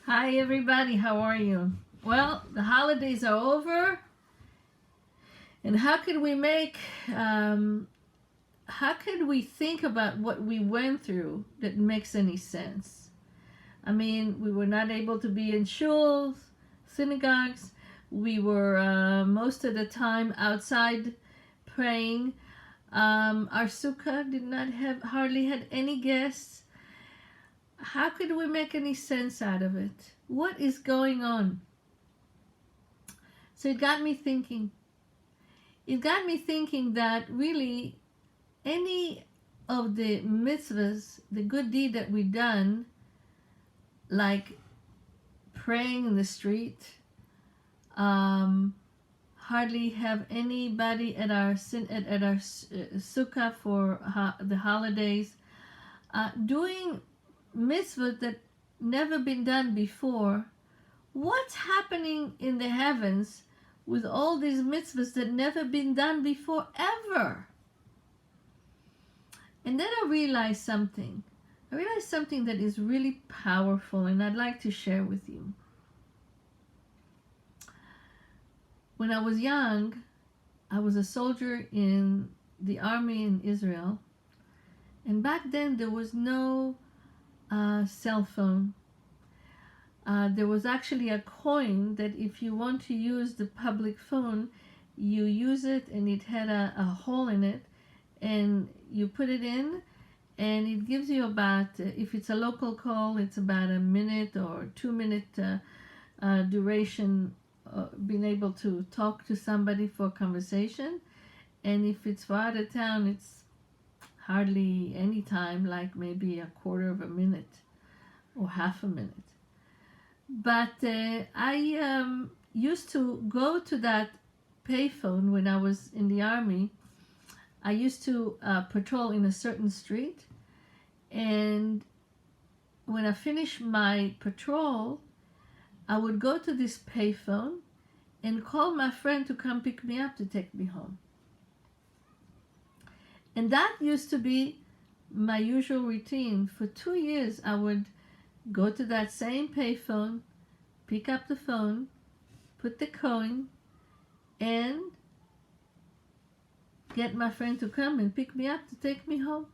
Hi, everybody. How are you? Well, the holidays are over, and um, how could we think about what we went through that makes any sense? I mean, we were not able to be in shuls, synagogues. We were most of the time outside praying. Our sukkah did not have hardly had any guests. How could we make any sense out of it? What is going on? So it got me thinking. That really any of the mitzvahs, the good deed that we done, like praying in the street, um, hardly have anybody at our sukkah for the holidays, doing mitzvahs that never been done before. What's happening in the heavens with all these mitzvahs that never been done before ever? And then I realized something. That is really powerful, and I'd like to share with you. When I was young, I was a soldier in the army in Israel, and back then there was no cell phone. There was actually a coin that if you want to use the public phone, you use it, and it had a hole in it, and you put it in, and it gives you about, if it's a local call, it's about a minute or 2 minute duration, being able to talk to somebody for a conversation. And if it's for out of town, it's hardly any time, like maybe a quarter of a minute or half a minute. But I used to go to that payphone when I was in the army. I used to patrol in a certain street, and when I finished my patrol, I would go to this payphone and call my friend to come pick me up to take me home. And that used to be my usual routine. For 2 years, I would go to that same payphone, pick up the phone, put the coin, and get my friend to come and pick me up to take me home.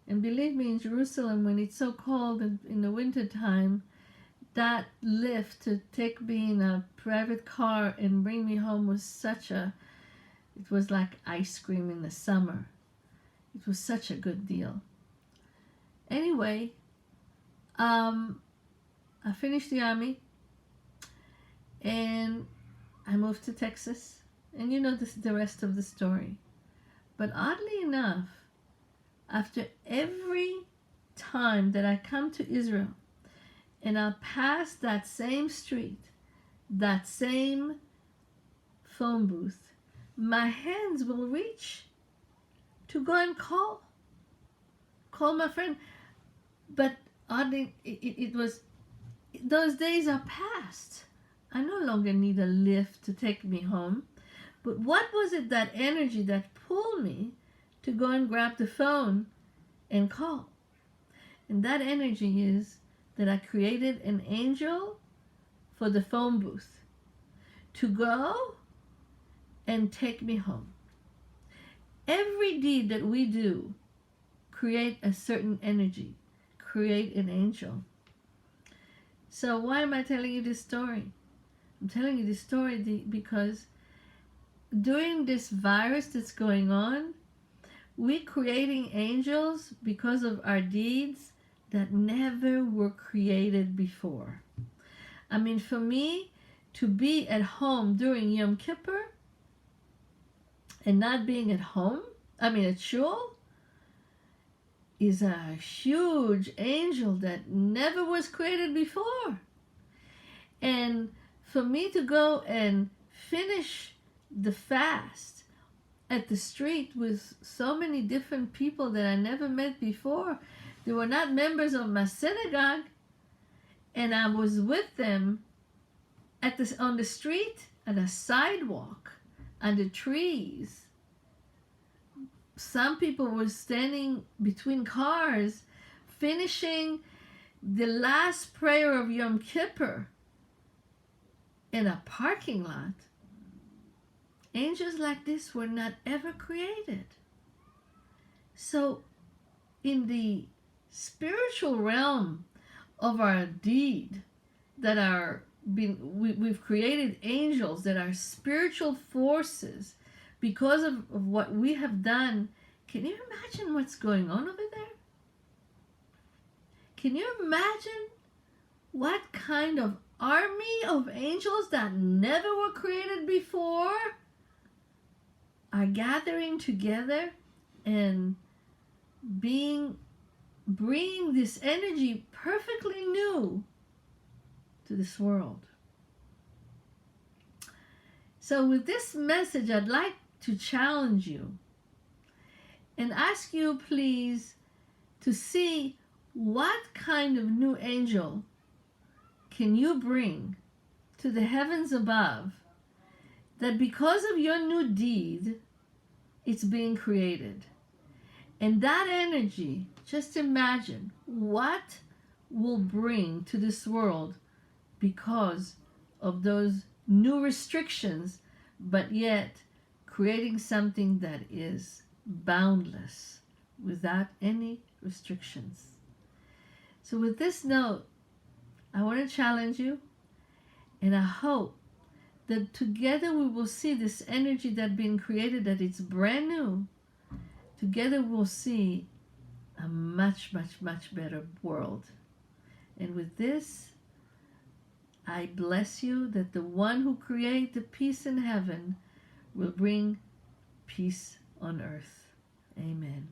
And believe me, in Jerusalem, when it's so cold in the winter time, that lift to take me in a private car and bring me home was it was like ice cream in the summer. It was such a good deal. Anyway, I finished the army, and I moved to Texas, and you know the rest of the story. But oddly enough, after every time that I come to Israel and I'll pass that same street, that same phone booth, my hands will reach to go and call my friend. But oddly, it was, those days are past. I no longer need a lift to take me home. But what was it, that energy that pulled me to go and grab the phone and call? And that energy is that I created an angel for the phone booth to go and take me home. Every deed that we do create a certain energy, create an angel. So why am I telling you this story? I'm telling you this story because during this virus that's going on, we're creating angels because of our deeds that never were created before. I mean, for me to be at home during Yom Kippur and not being at home, at shul, is a huge angel that never was created before. And for me to go and finish the fast at the street with so many different people that I never met before, they were not members of my synagogue, and I was with them on the street, at a sidewalk, under trees. Some people were standing between cars, finishing the last prayer of Yom Kippur in a parking lot, angels like this were not ever created. So in the spiritual realm of our deed, that are we've created angels that are spiritual forces because of what we have done. Can you imagine what's going on over there? Can you imagine what kind of army of angels that never were created before are gathering together and bringing this energy perfectly new to this world? So with this message, I'd like to challenge you and ask you, please, to see what kind of new angel can you bring to the heavens above, that because of your new deed, it's being created. And that energy, just imagine what will bring to this world because of those new restrictions, but yet creating something that is boundless without any restrictions. So with this note, I want to challenge you, and I hope that together we will see this energy that's been created, that it's brand new. Together we'll see a much, much, much better world. And with this, I bless you that the one who created the peace in heaven will bring peace on earth. Amen.